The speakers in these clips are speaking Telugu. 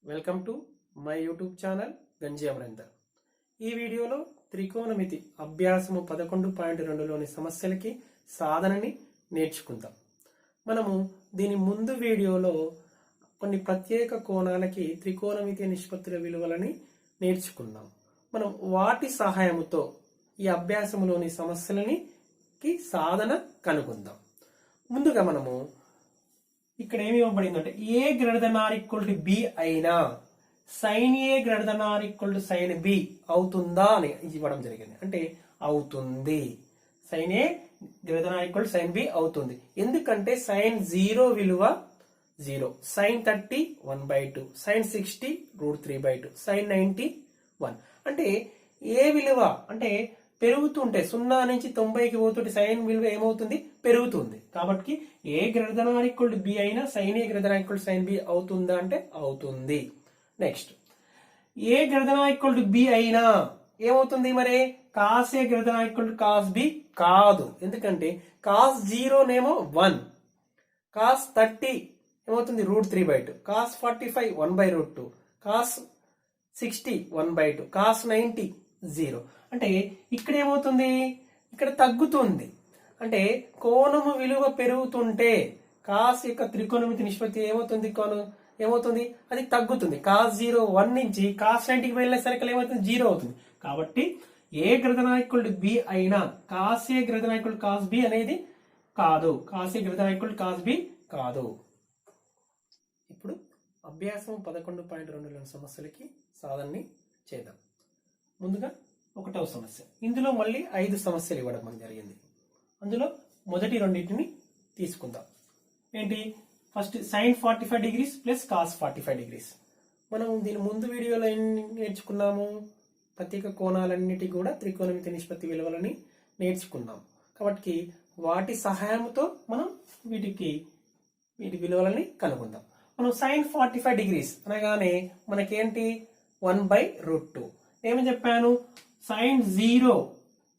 Welcome to my YouTube channel గంజి అమరేందర్. ఈ వీడియోలో త్రికోణమితి అభ్యాసము 11.2లోని సమస్యలకి సాధనని నేర్చుకుందాం. మనము దీని ముందు వీడియోలో కొన్ని ప్రత్యేక కోణాలకి త్రికోణమితి నిష్పత్తుల విలువలని నేర్చుకున్నాం. మనం వాటి సహాయంతో ఈ అభ్యాసములోని సమస్యలని సాధన కనుగొందాం. ముందుగా మనము ఇక్కడ ఏమి ఇవ్వబడిందంటే a greater than or equal to b అయినా sine a greater than or equal to sine b అవుతుందా అని ఇవ్వడం జరిగింది. అంటే అవుతుంది, sine a greater than or equal to sine b అవుతుంది. ఎందుకంటే సైన్ 0 విలువ 0, సైన్ 30 1/2, సైన్ 60 √3/2, సైన్ 90 1. అంటే ఏ విలువ అంటే పెరుగుతుంటే 0 నుంచి 90కి పోతుంటే సైన్ విలువ ఏమవుతుంది, పెరుగుతుంది. కాబట్టి a greater than or equal to b అయినా sine a greater than or equal to sine b అవుతుందా అంటే అవుతుంది. Next a greater than or equal to b అయినా ఏమవుతుంది, మరి cos a greater than or equal to cos b కాదు. ఎందుకంటే కాస్ 0 నేమో 1, కాస్ 30 ఏమవుతుంది √3/2, కాస్ 45 1/√2, కాస్ 60 1/2, కాస్ 90 0. అంటే ఇక్కడ ఏమవుతుంది, ఇక్కడ తగ్గుతుంది. అంటే కోణము విలువ పెరుగుతుంటే కాస్ యొక్క త్రికోణమితి నిష్పత్తి ఏమవుతుంది అది తగ్గుతుంది. కాస్ 0 1 నుంచి కాస్ 90కి వెళ్ళేసరికి ఏమవుతుంది 0 అవుతుంది. కాబట్టి a greater than or equal to b అయినా cos a greater than or equal to cos b అనేది కాదు, cos a greater than or equal to cos b కాదు. ఇప్పుడు అభ్యాసం 11.2లోని సమస్యలకి సాధనని చేద్దాం. ముందుగా 1వ సమస్య. ఇందులో మళ్ళీ 5 సమస్యలు ఇవ్వడం మనకు జరిగింది. అందులో మొదటి రెండింటిని తీసుకుందాం. ఏంటి, first sine 45 degrees plus cos 45 degrees. మనం దీని ముందు వీడియోలో ఏం నేర్చుకున్నాము, ప్రత్యేక కోణాలన్నిటి కూడా త్రికోణమితి నిష్పత్తి విలువలని నేర్చుకున్నాం. కాబట్టి వాటి సహాయంతో మనం వీటి విలువలని కనుగొందాం. మనం సైన్ 45 డిగ్రీస్ అనగానే మనకేంటి 1/√2. ఏమని చెప్పాను, సైన్ 0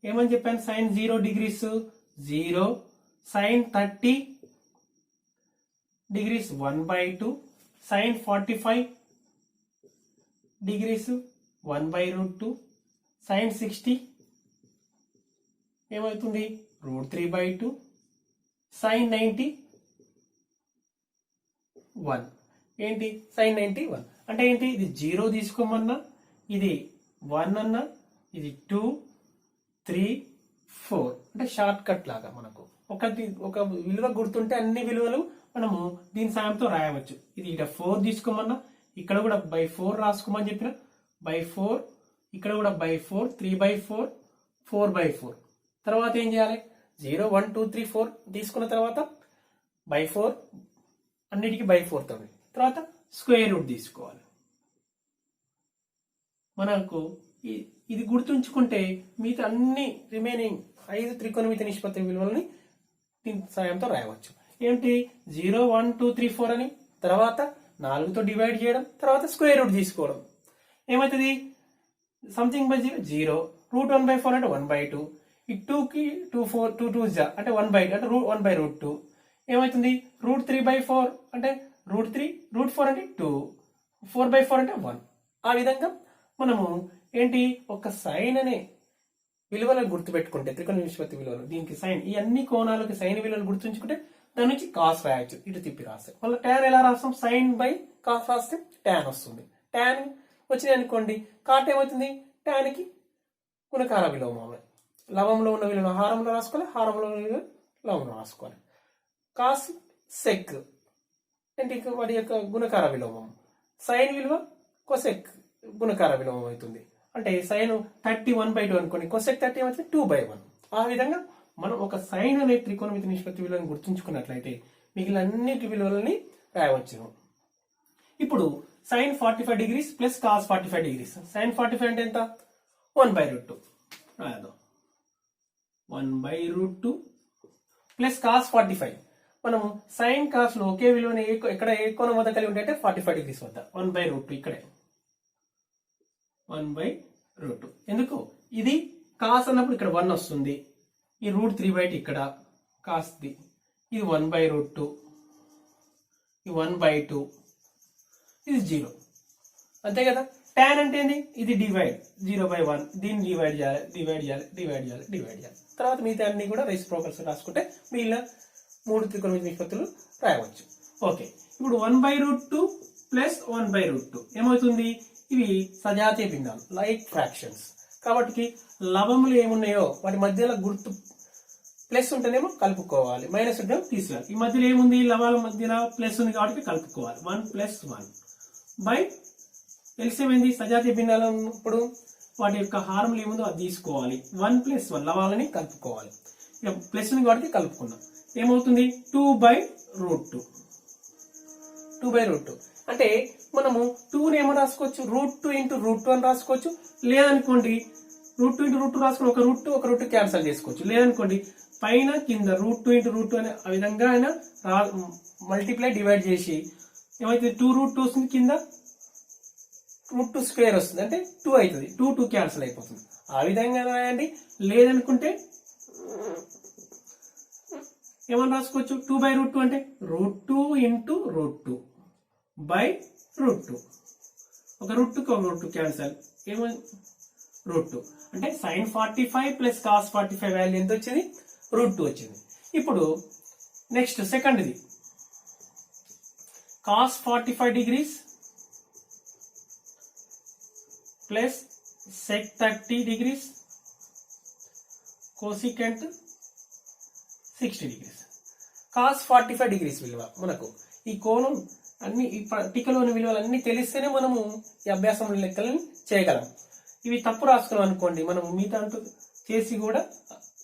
ఏమని చెప్పాను, sine 0 degrees 0, sine 30 degrees 1/2, sine 45 degrees 1/√2, sine 60 ఏమవుతుంది √3/2, సైన్ 90 1. ఏంటి సైన్ 90 1 అంటే ఏంటి, ఇది 0 తీసుకోమన్నా, ఇది 1 అన్నా, ఇది 2 3 4. అంటే షార్ట్ కట్ లాగా మనకు ఒక విలువ గుర్తుంటే అన్ని విలువలు మనము దీని సాయంతో రాయవచ్చు. ఇది ఇక్కడ 4 తీసుకోమన్నా, ఇక్కడ కూడా 4 రాసుకోమని చెప్పిన 4, ఇక్కడ కూడా 4, 3/4, 4/4. తర్వాత ఏం చేయాలి, 0 1 2 3 4 తీసుకున్న తర్వాత 4 అన్నిటికీ 4 తోటి తర్వాత స్క్వేర్ రూట్ తీసుకోవాలి. మనకు ఇది గుర్తుంచుకుంటే మిగతా అన్ని రిమైనింగ్ 5 త్రికోణమితి నిష్పత్తి విలువలని దీని సాయంతో రాయవచ్చు. ఏంటి 0 1 2 3 4 అని, తర్వాత 4తో డివైడ్ చేయడం, తర్వాత స్క్వేర్ రూట్ తీసుకోవడం. ఏమవుతుంది, సంథింగ్ బై 0 √1/4 అంటే 1/2, ఈ 2కి 2 2 అంటే 1/2 అంటే 1/√2. ఏమవుతుంది √3/4 అంటే √3, √4 అంటే 2, 4/4 అంటే 1. ఆ విధంగా మనము ఏంటి ఒక సైన్ అనే విలువలను గుర్తుపెట్టుకుంటే త్రికోణ నిష్పత్తి విలువలు, దీనికి సైన్, ఈ అన్ని కోణాలకి సైన్ విలువలు గుర్తుంచుకుంటే దాని నుంచి కాస్ రాయొచ్చు, ఇటు తిప్పి రాస్తాం. మళ్ళీ ట్యాన్ ఎలా రాస్తాం, సైన్ బై కాస్ రాస్తే ట్యాన్ వస్తుంది. ట్యాన్ వచ్చింది అనుకోండి, కాట్ ఏమవుతుంది, ట్యాన్కి గుణకార విలోమం, లవంలో ఉన్న విలువను హారంలో రాసుకోవాలి, హారంలో ఉన్న విలువ లవంలో రాసుకోవాలి. కాస్ సెక్ ఏంటి వాటి యొక్క గుణకార విలోమం, సైన్ విలువ కొసెక్ గుణకార విలోమం అవుతుంది. అంటే సైన్ 30 1/2 అనుకోండి, కొసెక్ 30 ఏమవుతుంది 2/1. ఆ విధంగా మనం ఒక సైన్ అనే త్రికోణమితి నిష్పత్తి విలువను గుర్తుంచుకున్నట్లయితే మిగిలిన అన్నిటి విలువలని రాయవచ్చు. ఇప్పుడు sine 45 degrees plus cos 45 degrees. Sine 45 అంటే ఎంత, 1/√2 రాయదాం, 1/√2 ప్లస్ కాస్ 45. మనం సైన్ కాస్ లో ఒకే విలువని ఎక్కడ ఏ కోణం వద్ద కలిగి ఉంటే 45 డిగ్రీస్ వద్ద 1/√2 ఇక్కడే 1/√2. ఎందుకు, ఇది కాస్ అన్నప్పుడు ఇక్కడ 1 వస్తుంది, ఈ √3/2 ఇక్కడ కాస్ది, ఇది 1/√2, ఈ 1/2, ఇది 0. అంతే కదా. tan అంటే ఏంది, ఇది డివైడ్ 0/1, దీన్ని డివైడ్ చేయాలి. తర్వాత మిగతా అన్ని కూడా రెసిప్రోకల్స్ రాసుకుంటే మిగిలిన 3 త్రికోణమితి నిష్పత్తులు రాయవచ్చు. ఓకే, ఇప్పుడు 1/√2 ప్లస్ 1/√2 ఏమవుతుంది, ఇవి సజాతీయ భిన్నాలు, లైక్ ఫ్రాక్షన్స్. కాబట్టి లవములు ఏమున్నాయో వాటి మధ్యలో గుర్తు ప్లస్ ఉంటేనేమో కలుపుకోవాలి, మైనస్ ఉంటేమో తీసేయాలి. ఈ మధ్యలో ఏముంది, లవాల మధ్యలో ప్లస్ ఉంది కాబట్టి కలుపుకోవాలి. 1 + 1 బై ఎల్సిఎం ఏంది, సజాతీయ భిన్నాలు ఇప్పుడు వాటి యొక్క హారములు ఏముందో అది తీసుకోవాలి. 1 + 1 లవాలని కలుపుకోవాలి. ఇక ప్లస్ ఉంది కాబట్టి కలుపుకున్నాం. ఏమవుతుంది, 2/√2. 2/√2 అంటే మనము 2ని ఏమో రాసుకోవచ్చు, √2 × √2 అని రాసుకోవచ్చు. లేదనుకోండి √2 × √2 రాసుకుని ఒక రూట్ క్యాన్సల్ చేసుకోవచ్చు. లేదనుకోండి పైన కింద √2 × √2 అనే ఆ విధంగా అయినా మల్టిప్లై డివైడ్ చేసి ఏమైతే 2√2 వస్తుంది, కింద √2² వస్తుంది, అంటే 2 అవుతుంది. 2 క్యాన్సల్ అయిపోతుంది. ఆ విధంగా రాయండి. లేదనుకుంటే ఏమని రాసుకోవచ్చు, 2/√2 అంటే √2 × √2 బై √2. ఒక √2కి ఒక √2 క్యాన్సల్, ఏమో √2 అంటే sin 45 + cos 45 వాల్యూ ఎంత వచ్చింది, √2 వచ్చింది. ఇప్పుడు నెక్స్ట్ సెకండ్ది cos 45 degrees plus sec 30 degrees cosecant 60 degrees. cos 45 degrees విలువ మనకు ఈ కోణం అన్ని ఈ పట్టికలోని విలువలన్నీ తెలిస్తేనే మనము ఈ అభ్యాసం లెక్కలను చేయగలం. ఇవి తప్పు రాసుకున్నాం అనుకోండి, మనం మిగతా చేసి కూడా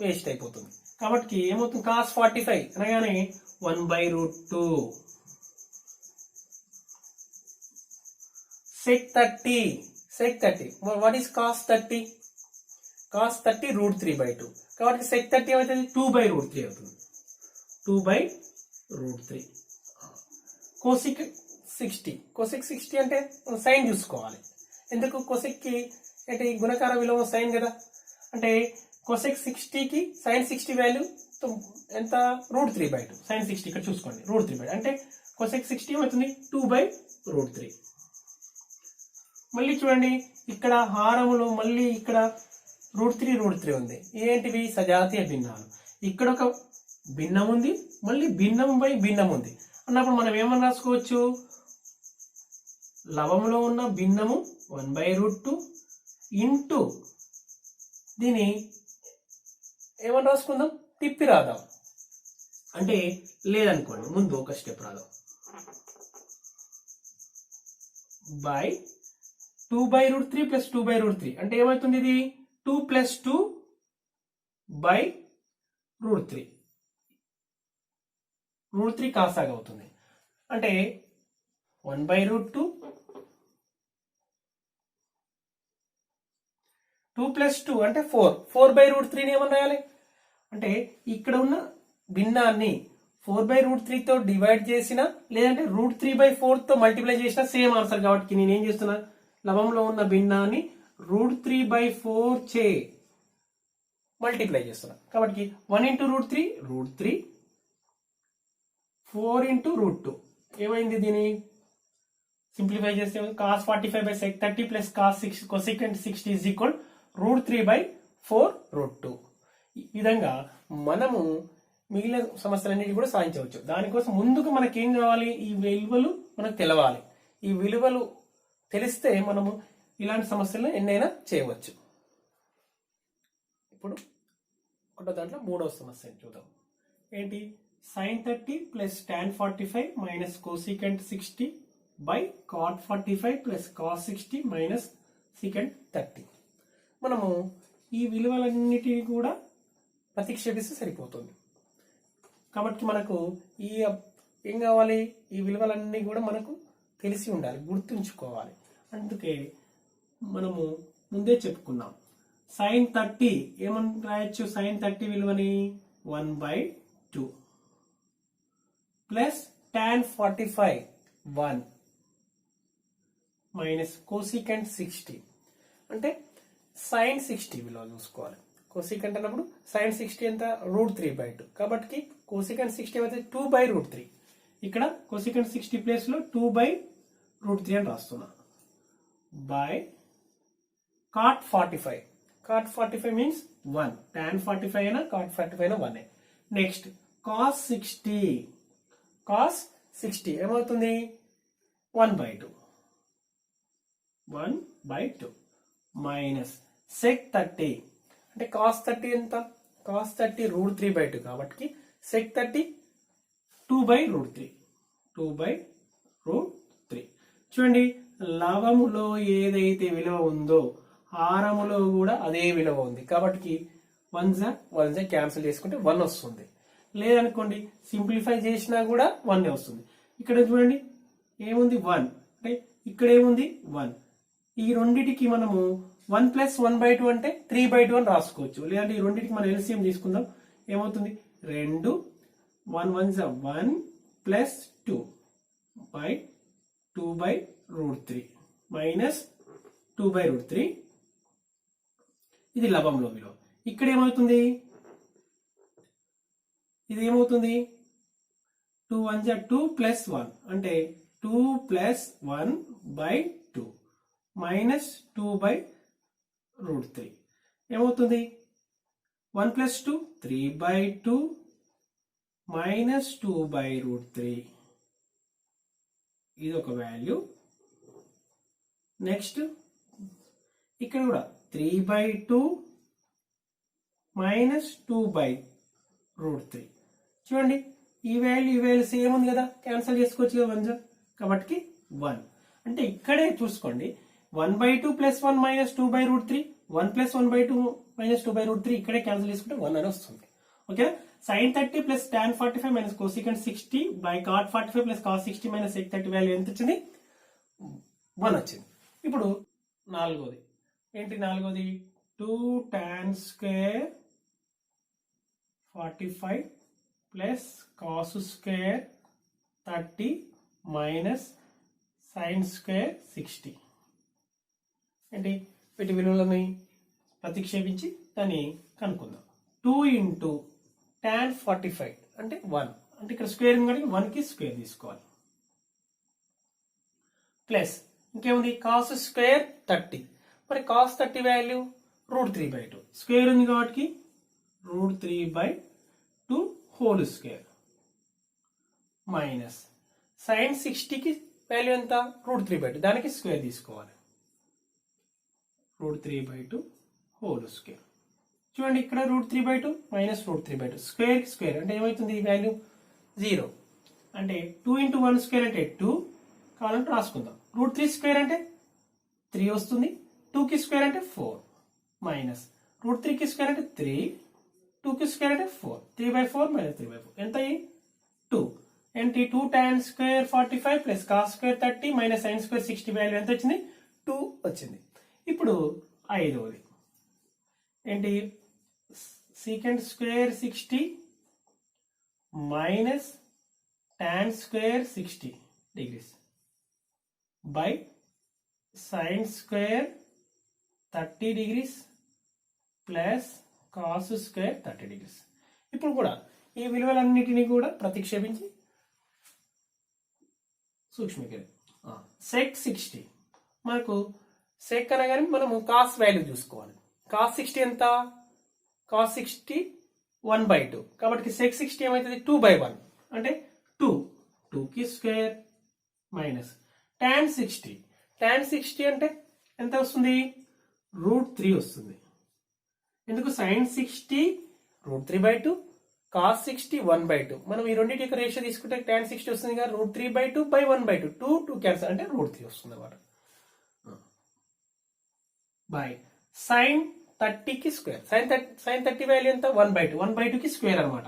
వేస్ట్ అయిపోతుంది. కాబట్టి ఏమవుతుంది, cos 45 అనగానే 1/√2 sec 30 what is cos 30? cos 30 √3/2 కాబట్టి sec 30 ఏమవుతుంది, 2/√3 అవుతుంది. 2/√3 cosec 60 అంటే సైన్ చూసుకోవాలి. ఎందుకు, cosecకి అంటే గుణకార విలోమ సైన్ కదా. అంటే cosec 60కి sin 60 వాల్యూ ఎంత, √3/2. sin 60 ఇక్కడ చూసుకోండి, √3/2 అంటే cosec 60 ఏమవుతుంది, 2/√3. మళ్ళీ చూడండి, ఇక్కడ హారములు మళ్ళీ ఇక్కడ √3 ఉంది. ఏంటివి, సజాతీయ భిన్నాలు. ఇక్కడ ఒక భిన్నం ఉంది, మళ్ళీ భిన్నం బై భిన్నం ఉంది అన్నప్పుడు మనం ఏమని రాసుకోవచ్చు, లవములో ఉన్న భిన్నము 1/√2 ఇంటూ దీని ఏమని రాసుకుందాం, తిప్పి రాదాం. అంటే లేదనుకోండి ముందు ఒక స్టెప్ రాదాం, బై 2/√3 + 2/√3 అంటే ఏమవుతుంది, ఇది 2 + 2/√3 √3 కాసాగా అవుతుంది. అంటే 1/√2 2 + 2 అంటే 4/√3 ఏమని రాయాలి అంటే ఇక్కడ ఉన్న భిన్నాన్ని 4/√3తో డివైడ్ చేసిన లేదంటే √3/4 తో మల్టిప్లై చేసిన సేమ్ ఆన్సర్. కాబట్టి నేను ఏం చేస్తున్నా, లవంలో ఉన్న భిన్నాన్ని √3/4 చే మల్టిప్లై చేస్తున్నా. కాబట్టి 1 × √3 4 × √2 ఏమైంది, దీన్ని సింప్లిఫై చేస్తే cos 45/sec 30 + cosecant 60 = √3/4√2. ఈ విధంగా మనము మిగిలిన సమస్యలన్నిటి కూడా సాధించవచ్చు. దానికోసం ముందుకు మనకి ఏం కావాలి, ఈ విలువలు మనకు తెలవాలి. ఈ విలువలు తెలిస్తే మనము ఇలాంటి సమస్యలను ఎన్నైనా చేయవచ్చు. ఇప్పుడు ఒకటో దాంట్లో మూడవ సమస్య చూద్దాం. ఏంటి, sin 30 + tan 45 - cosecant 60 cot 45 + cos 60 - secant 30. మనము ఈ విలువలన్నిటిని కూడా ప్రతిక్షేపిస్తే సరిపోతుంది. కాబట్టి మనకు ఈ ఏం కావాలి, ఈ విలువలన్నీ కూడా మనకు తెలిసి ఉండాలి, గుర్తుంచుకోవాలి. అందుకే మనము ముందే చెప్పుకున్నాం, sin 30 ఏమని రాయొచ్చు, sin 30 విలువని 1/2 ప్లస్ tan 45 1 మైనస్ cosecant 60 అంటే sin 60 విలువ చూసుకోవాలి. cosecant అన్నప్పుడు sin 60 ఎంత, √3/2 కాబట్టి cosecant 60 ఏమైతే 2/√3. ఇక్కడ cosecant 60 ప్లేస్ లో 2/√3 అని రాస్తున్నా. by cot 45. Cot 45 means 1. Tan 45 అయినా cot 45 అయినా 1. Next cos 60. cos 60 ఏమవుతుంది 1/2. 1/2 మైనస్ sec 30 అంటే cos 30 ఎంత cos 30 √3/2 కాబట్టి sec 30 2/√3. 2/√3. చూడండి లవములో ఏదైతే విలువ ఉందో హారములో కూడా అదే విలువ ఉంది కాబట్టి 1 క్యాన్సిల్ చేసుకుంటే 1 వస్తుంది. లేదనుకోండి సింప్లిఫై చేసినా కూడా 1 వస్తుంది. ఇక్కడ చూడండి ఏముంది 1 అంటే ఇక్కడ ఏముంది 1. ఈ రెండిటికి మనము 1 + 1/2 అంటే 3/2 అని రాసుకోవచ్చు. లేదంటే ఈ రెండింటికి మనం ఎల్సిఎం తీసుకుందాం. ఏమవుతుంది 2 1 1 1 + 2 by 2/√3 మైనస్ 2/√3. ఇది లవంలో విలువ. ఇక్కడ ఏమవుతుంది ఇది ఏమవుతుంది 2 1 2 + 1 అంటే 2 + 1/2 మైనస్ 2/√3 ఏమవుతుంది 1 + 2 3/2 మైనస్ 2/√3. ఇది ఒక వాల్యూ. నెక్స్ట్ ఇక్కడ కూడా 3/2 మైనస్ 2/√3. చూడండి ఈ వాల్యూ సేమ్ ఉంది కదా, క్యాన్సిల్ చేసుకోవచ్చు కదా 1 కాబట్టి 1. అంటే ఇక్కడే చూసుకోండి 1/2 + 1 మైనస్ 2/√3 1 + 1/2 మైనస్ 2/√3 ఇక్కడే క్యాన్సిల్ చేసుకుంటే 1 అని వస్తుంది. Okay sin 30 + tan 45 minus cosecant 60 by cot 45 + cos 60 minus sec 30 value ఎంత వచ్చింది 1 వచ్చింది. ఇప్పుడు నాలుగోది ఏంటి 2 tan square 45 + cos square 30 minus sin square 60 ఏంటి వీటి విలువలని ప్రతిక్షేపించి దాన్ని కనుక్కుందాం. 2 × tan 45 అంటే 1 అంటే ఇక్కడ స్క్వేర్ ఉంది కాబట్టి 1 కి స్క్వేర్ తీసుకోవాలి. ప్లస్ ఇంకేముంది cos square 30 మరి cos 30 వాల్యూ √3/2 స్క్వేర్ ఉంది కాబట్టి √3/2 హోల్ స్క్వేర్ మైనస్ sin 60కి వాల్యూ ఎంత √3/2 దానికి స్క్వేర్ తీసుకోవాలి √3/2 హోల్ స్క్వేర్. చూడండి ఇక్కడ √3/2 మైనస్ √3/2 స్క్వేర్ స్క్వేర్ అంటే ఏమవుతుంది ఈ వాల్యూ 0 అంటే 2 × 1 స్క్వేర్ అంటే 2 కావాలంటే రాసుకుందాం. √3² అంటే 3 వస్తుంది. 2కి స్క్వేర్ అంటే 4 మైనస్ √3కి స్క్వేర్ అంటే 3 2కి స్క్వేర్ అంటే 4 3/4 మైనస్ 3/4 ఎంత 2 ఏంటి 2 tan square 45 + cos square 30 minus sin square 60 value ఎంత వచ్చింది 2 వచ్చింది. ఇప్పుడు ఐదవది ఏంటి secant square 60 minus tan square 60 degrees by sin square 30 degrees plus cos square 30 degrees. ఇప్పుడు కూడా ఈ విలువలన్నిటినీ కూడా ప్రతిక్షేపించి సూక్ష్మీకరణ sec 60 మనకు sec అనగానే మనము cos వాల్యూ చూసుకోవాలి. cos 60 ఎంత cos 60 1/2 కాబట్టి sec 60 ఏమవుతుంది 2/1 అంటే 2కి స్క్వేర్ మైనస్ tan 60 అంటే ఎంత వస్తుంది √3 వస్తుంది. ఎందుకు sin 60 √3/2 cos 60 1/2 మనం ఈ రెండింటి యొక్క రేషియో తీసుకుంటే tan 60 వస్తుంది కదా √3/2/1/2 2 క్యాన్సల్ అంటే √3 వస్తుంది అన్నమాట. బై sin 30కి స్క్వేర్ sin 30 వాల్యూ ఎంత 1/2కి స్క్వేర్ అనమాట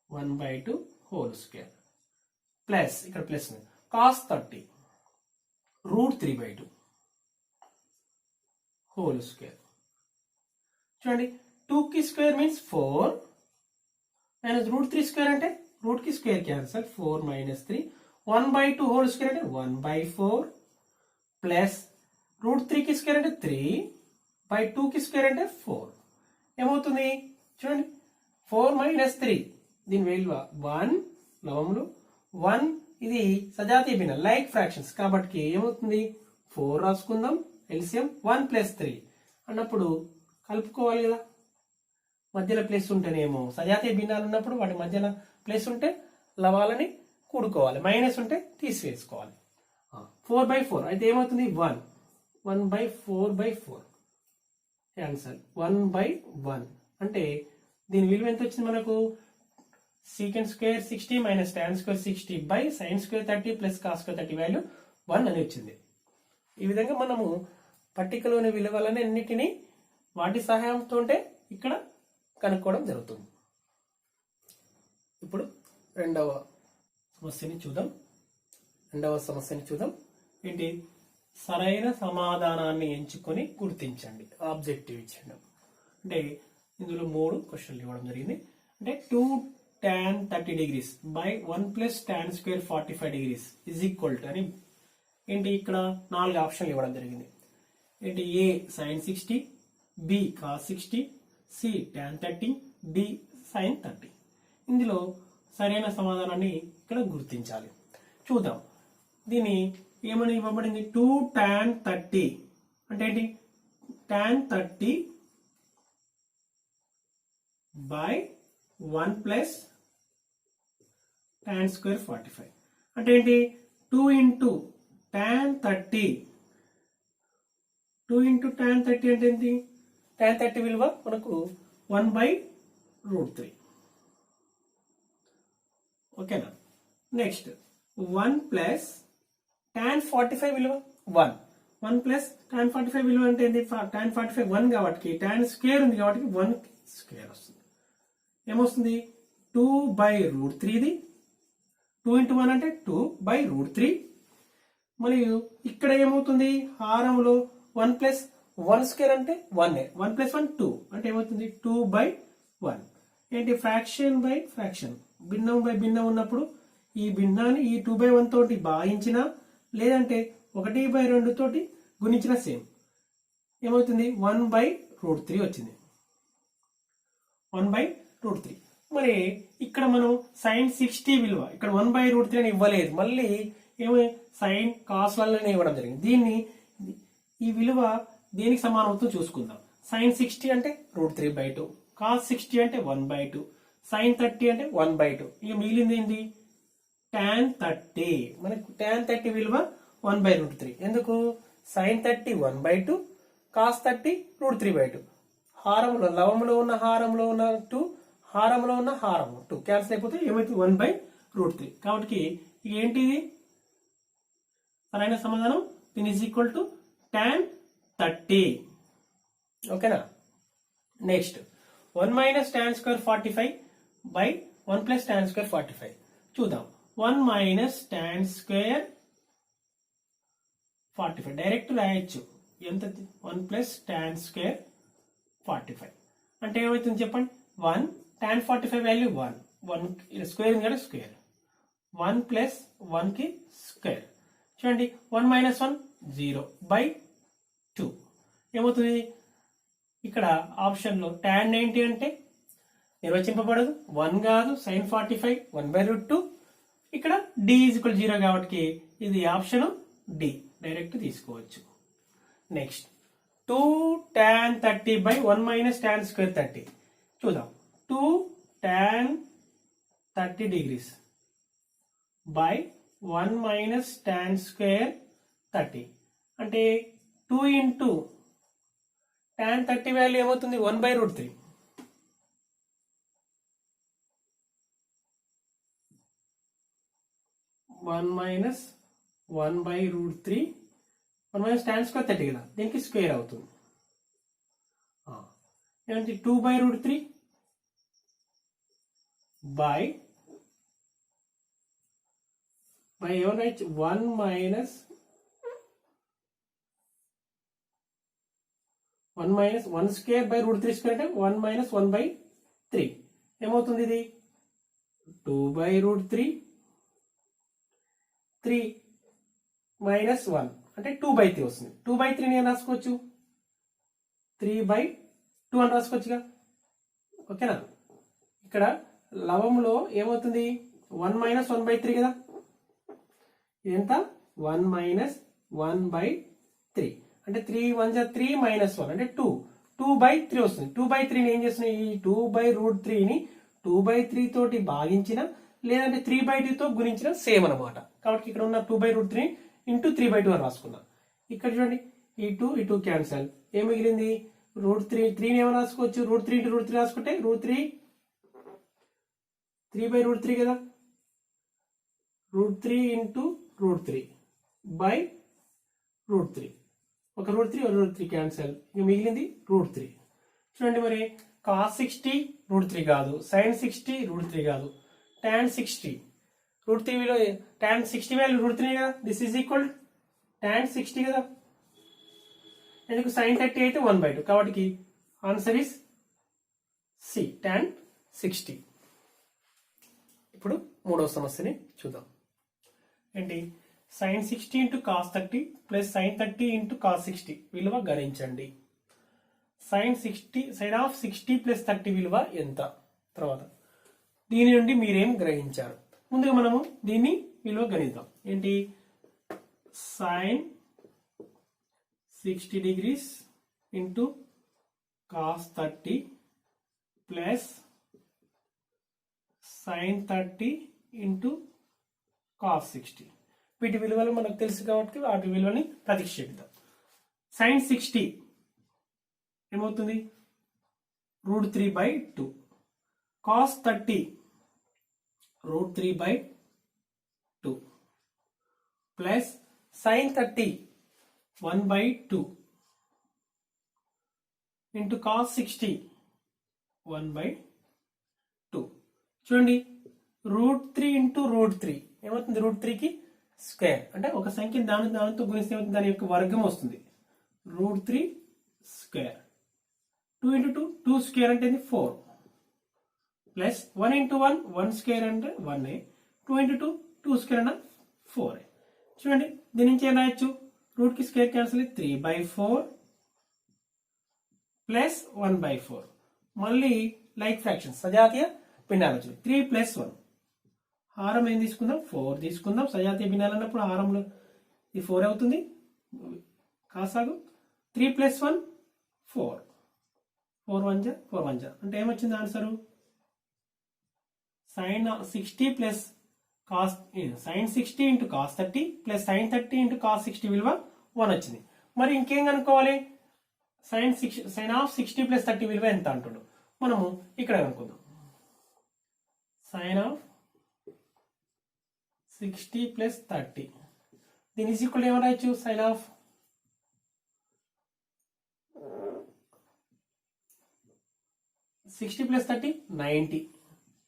1/2 హోల్ స్క్వేర్ ప్లస్ ఇక్కడ ప్లస్ cos 30 √3/2 హోల్ స్క్వేర్. చూడండి 2కి స్క్వేర్ మీన్స్ 4 మైనస్ √3² అంటే రూట్కి square cancel 4 minus 3 1/2 whole square అంటే 1/4 ప్లస్ √3కి స్క్వేర్ అంటే 3/2కి స్క్వేర్ అంటే 4 ఏమవుతుంది చూడండి 4 మైనస్ 3 దీని విలువ 1 లవములు 1 ఇది సజాతీయ భిన్నం లైక్ ఫ్రాక్షన్స్ కాబట్టి ఏమవుతుంది 4 రాసుకుందాం. ఎల్సిఎం 1 + 3 అన్నప్పుడు కలుపుకోవాలి కదా, మధ్యలో ప్లస్ ఉంటేనేమో సజాతీయ భిన్నాలు ఉన్నప్పుడు వాటి మధ్యలో ప్లస్ ఉంటే లవాలని కూడుకోవాలి, మైనస్ ఉంటే తీసివేసుకోవాలి. 4/4 అయితే ఏమవుతుంది 1 1/4/4 ఆన్సర్ 1/1. అంటే దీని విలువ ఎంత వచ్చింది మనకు, secant square 60 minus tan square 60 by sin square 30 plus cos square 30 value 1 అని వచ్చింది. ఈ విధంగా మనము పట్టికలోని విలువలన్నిటినీ వాటి సహాయంతో ఇక్కడ కనుక్కోవడం జరుగుతుంది. ఇప్పుడు రెండవ సమస్యని చూద్దాం. ఏంటి, సరైన సమాధానాన్ని ఎంచుకొని గుర్తించండి. ఆబ్జెక్టివ్ ఇచ్చిండు అంటే ఇందులో 3 క్వశ్చన్లు ఇవ్వడం జరిగింది. అంటే 2 tan 30 degrees by 1 plus tan square 45 degrees is equal to అని ఏంటి, ఇక్కడ 4 ఆప్షన్లు ఇవ్వడం జరిగింది. ఏంటి, A sin 60, B cos 60, C tan 30, D sin 30. ఇందులో సరైన సమాధానాన్ని ఇక్కడ గుర్తించాలి. చూద్దాం. దీన్ని ఏమని ఇవ్వబడింది, 2 tan 30 అంటే ఏంటి, tan 30 by 1 plus tan square 45 అంటే ఏంటి, 2 into tan 30 అంటే ఏంటి, tan 30 విలువ మనకు 1/√3. ఓకేనా. నెక్స్ట్ 1 plus tan 45 విలువ 1 plus tan 45 విలువ అంటే ఏంటి, tan 45 1 కాబట్టి tan స్క్వేర్ ఉంది కాబట్టి 1 స్క్వేర్ వస్తుంది. ఏమొస్తుంది 2/√3. ఇది 2 into 1 అంటే 2/√3. మరియు ఇక్కడ ఏమవుతుంది, హారంలో 1 plus 1 స్క్వేర్ అంటే 1 1 plus 1 2 అంటే ఏమవుతుంది 2/1. ఏంటి, ఫ్రాక్షన్ బై ఫ్రాక్షన్, భిన్నం బై భిన్నం ఉన్నప్పుడు ఈ భిన్నాన్ని ఈ 2/1 తోటి భాగించిన లేదంటే 1/2 తోటి గుణించిన సేమ్ ఏమవుతుంది 1/√3 వచ్చింది. 1/√3. మరి ఇక్కడ మనం sin 60 విలువ ఇక్కడ 1/√3 అని ఇవ్వలేదు, మళ్ళీ ఏమో sin cos వల్లనే ఇవ్వడం జరిగింది. దీన్ని ఈ విలువ దేనికి సమానం అవుతుందో చూసుకుందాం. sin 60 అంటే √3/2, cos 60 అంటే 1/2, sin 30 అంటే 1/2. ఇక మిగిలింది ఏంటి, tan 30. మనకు tan 30 విలువ 1/√3. ఎందుకు, sin 30 1/2, cos 30 √3/2. హారంలో లవంలో ఉన్న హారంలో ఉన్న 2, హారంలో ఉన్న హారం 2 క్యాన్సిల్ అయిపోతే ఏమైతుంది 1/√3. కాబట్టి ఏంటిది సరైన సమాధానం, దీని ఈజ్ ఈక్వల్ టు tan 30. ఓకేనా. Next 1 minus tan square 45 by 1 plus tan square 45 చూద్దాం. 1 minus tan square 45 డైరెక్ట్ రాయొచ్చు. ఎంత, 1 plus tan square 45 అంటే ఏమవుతుంది చెప్పండి, 1 tan 45 వాల్యూ 1 స్క్వేర్ ఉంది కదా స్క్వేర్, 1 plus 1 కి స్క్వేర్. చూడండి 1 minus 1 0/2 ఏమవుతుంది, ఇక్కడ ఆప్షన్ లో tan 90 అంటే నిర్వచింపబడదు, 1 కాదు, sin 45 1/√2. ఇక్కడ d = 0 కాబట్టి ఇది ఆప్షన్ డి డైరెక్ట్ తీసుకోవచ్చు. Next 2 tan 30 by 1 minus tan square 30 చూద్దాం. 2 tan 30 degrees by 1 minus tan square 30 అంటే 2 into tan 30 వాల్యూ ఏమవుతుంది 1/√3. 1 minus 1/√3 1 minus tan square 30 కదా, దీనికి స్క్వేర్ అవుతుంది. ఏమంటే 2/√3 by ఏమన్నా 1 minus 1 స్క్వేర్ /√3 స్క్వేర్ అంటే 1 minus 1/3 ఏమవుతుంది, ఇది 2/√3 3 minus 1 అంటే 2/3 వస్తుంది. 2/3 నేను రాసుకోవచ్చు, 3/2 అని రాసుకోవచ్చుగా. ఓకేనా. ఇక్కడ లవంలో ఏమవుతుంది 1 minus 1/3 కదా, ఎంత 1 minus 1/3 అంటే 3 1 జా 3 మైనస్ 1 అంటే 2/3 వస్తుంది. 2/3ని ఏం చేస్తున్నాయి? ఈ 2/√3ని 2/3 తోటి భాగించిన లేదంటే 3/2తో గుణించిన సేమ్ అనమాట. కాబట్టి ఇక్కడ ఉన్న 2/√3 ఇంటూ 3/2 అని రాసుకున్నా. ఇక్కడ చూడండి ఈ 2 క్యాన్సల్. ఏం మిగిలింది? √3 ఏమైనా రాసుకోవచ్చు. √3 ఇంటూ √3 రాసుకుంటే √3 3/√3 కదా. √3 ఇంటూ √3/√3 ఒక √3 క్యాన్సల్. ఇక మిగిలింది √3. చూడండి మరి cos 60 √3 కాదు, sin 60 √3 కాదు, tan 60 √3 విలువ tan 60 వాల్యూ √3 కదా. దిస్ ఈజ్ ఈక్వల్ tan 60 కదా. ఎందుకు sin 30 అయితే 1/2. కాబట్టి ఆన్సర్ ఇస్ సి tan 60. ఇప్పుడు మూడవ సమస్యని చూద్దాం. ఏంటి? sin 60 into cos 30 plus sin 30 into cos 60 విలువ గణించండి. sin 60 ప్లస్ 30 విలువ ఎంత? తర్వాత దీని నుండి మీరేం గ్రహించారు? ముందుగా మనము దీన్ని విలువ గణిద్దాం. ఏంటి? sin 60 degrees into cos 30 plus sin 30 into cos 60. వీటి విలువలు మనకు తెలుసు కాబట్టి వాటి విలువని ప్రతిక్షేపిద్దాం. sin 60 ఏమవుతుంది? √3/2. cos 30 √3/2 plus sin 30 1/2 into cos 60 1/2. చూడండి √3 ఇంటూ √3 ఏమవుతుంది? √3కి స్క్వేర్ అంటే ఒక సంఖ్య దానితో గుణిస్తే దాని యొక్క వర్గం వస్తుంది. √3 స్క్వేర్. 2 ఇంటూ 2 స్క్వేర్ అంటే 4 ప్లస్ 1 ఇంటూ 1 స్క్వేర్ అంటే 1a. 2 ఇంటూ 2 స్క్వేర్ అంటే 4a. చూడండి దీని నుంచి ఏం రాయొచ్చు? రూట్ కి స్క్వేర్ క్యాన్సిల్ 3/4 ప్లస్ 1/4. మళ్ళీ లైక్ ఫ్రాక్షన్ సజాతీయ భిన్నాలు 3 ప్లస్ 1. హారం ఏం తీసుకుందాం? 4 తీసుకుందాం. సజాతీయ భిన్నాలు అన్నప్పుడు హారంలో ఇది 4 అవుతుంది. కాసాగు 3 ప్లస్ 1 4. 4 1 జా అంటే ఏమొచ్చింది answer? sin 60 plus sin 60 into cos 30 plus sin 30 into cos 60 విలువ 1 వచ్చింది. మరి ఇంకేం కనుక్కోవాలి? sin 60 ప్లస్ 30 విలువ ఎంత అంటుడు? మనము ఇక్కడ కనుక్కుందాం. sin 60 ప్లస్ 30 దీని ఈజ్ ఈక్వల్ ఏమని రాయొచ్చు? sin 60 plus 30 90.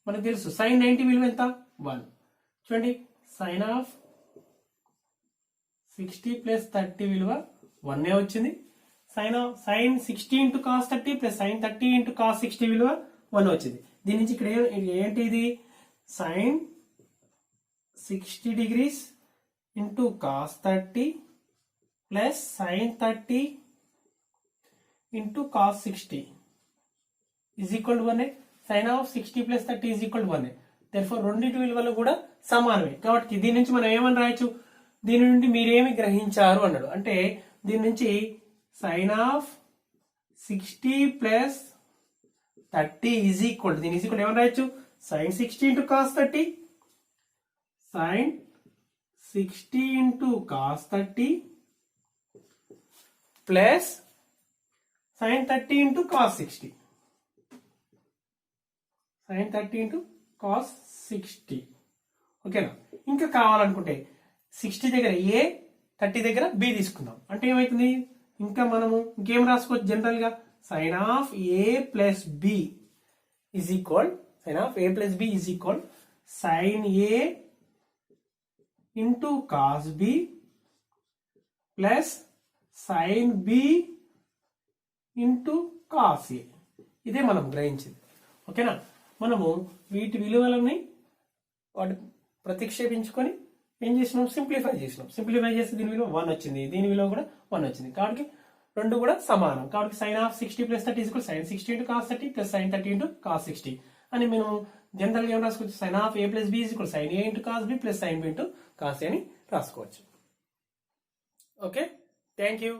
మనకు తెలుసు sin 90 విలువ ఎంత? 1. చూడండి sin 60 ప్లస్ 30 విలువ 1 వచ్చింది. sin 60 into cos 30 plus sin 30 into cos 60 విలువ 1 వచ్చింది. దీని నుంచి ఇక్కడ ఏంటి? ఇది sin 60 degrees into cos 30 plus sin 30 into cos 60 is equal to 1. sin 60 plus 30 is equal to 1. therefore రెండింటి విలువలు కూడా సమానమే. కాబట్టి దీని నుంచి మనం ఏమని రాయొచ్చు? దీని నుండి మీరేమి గ్రహించారు అన్నాడు. అంటే దీని నుంచి sin 60 ప్లస్ 30 ఈజ్ ఈక్వల్ దీని ఈజ్ ఈక్వల్ ఏమని రాయొచ్చు? sin 60 into cos 30 sin 60 into cos 30 plus sin 30 into cos 60. sin 30 into cos 60. ఓకేనా? ఇంకా కావాలనుకుంటే 60 దగ్గర ఏ 30 దగ్గర బి తీసుకుందాం. అంటే ఏమవుతుంది? ఇంకా మనము ఇంకేం రాసుకోవచ్చు? జనరల్ గా sin of a plus b is equal sin of a plus b is equal sin a into cos b plus sin b into cos a. ఇదే మనం గ్రహించింది. ఓకేనా? మనము వీటి విలువలని వాటి ప్రతిక్షేపించుకొని ఏం చేసినాం? సింప్లిఫై చేసినాం. సింప్లిఫై చేస్తే దీని విలువ 1 వచ్చింది, దీని విలువ కూడా 1 వచ్చింది. కాబట్టి రెండు కూడా సమానం. కాబట్టి sin 60 plus 30 is equal sin 60 into cos 30 plus sin 30 into cos 60 అని మనం జనరల్ గా ఏం రాసుకోవచ్చు? sin of a plus b is equal sin a into cos b plus sin b into cos a అని రాసుకోవచ్చు. Okay, thank you.